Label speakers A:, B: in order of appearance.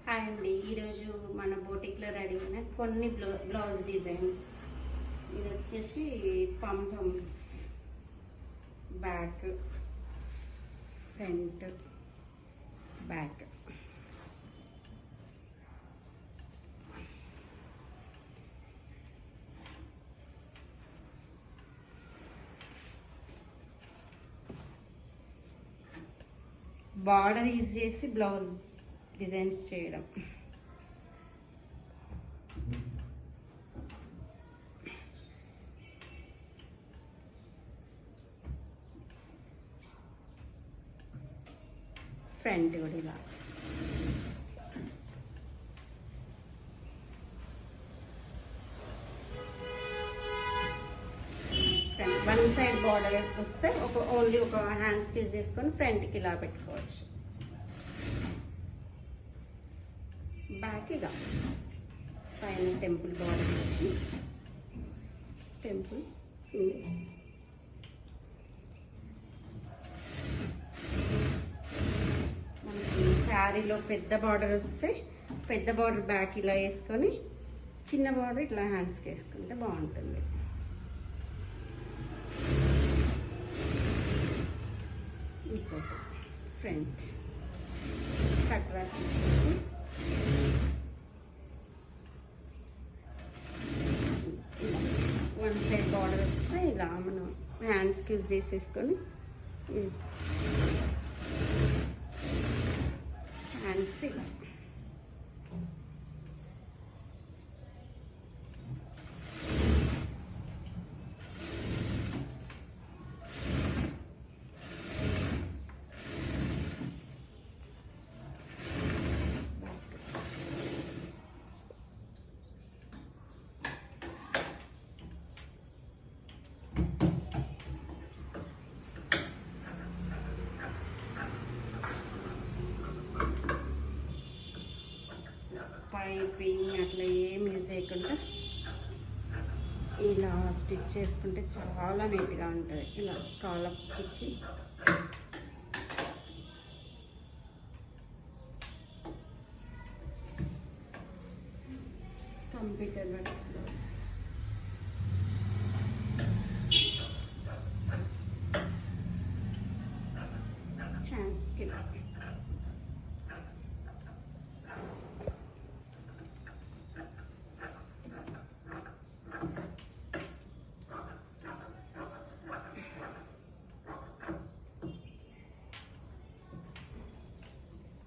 A: Hi అండి, ఈరోజు మన బోటిక్లో రెడీ అయిన కొన్ని బ్లౌజ్ డిజైన్స్. ఇది వచ్చేసి pompoms, back, front, back. Border use చేసి బ్లౌజ్ డిజైన్స్ చేయడం. ఫ్రంట్ కూడా ఇలా వన్ సైడ్ బార్డర్ వస్తే ఓన్లీ ఒక హ్యాండ్స్ యూజ్ చేసుకొని ఫ్రంట్కి ఇలా పెట్టుకోవచ్చు. బ్యాక్ ఇలా పైన టెంపుల్ బార్డర్ ఇచ్చి టెంపుల్ మనకి శారీలో పెద్ద బార్డర్ వస్తే పెద్ద బార్డర్ బ్యాక్ ఇలా వేసుకొని చిన్న బార్డర్ ఇట్లా హ్యాండ్స్కి వేసుకుంటే బాగుంటుంది. ఇంకోటి front cut work one side border వస్తే ఇలా మనం హ్యాండ్స్కి యూజ్ చేసేసుకొని హ్యాండ్స్ ఇలా పైపింగ్ అట్లా ఏం యూజ్ చేయకుండా ఇలా స్టిచ్ చేసుకుంటే చాలా నీట్గా ఉంటుంది. ఇలా స్కాలప్ ఇచ్చి కంప్యూటర్ వర్క్ బ్లౌజ్.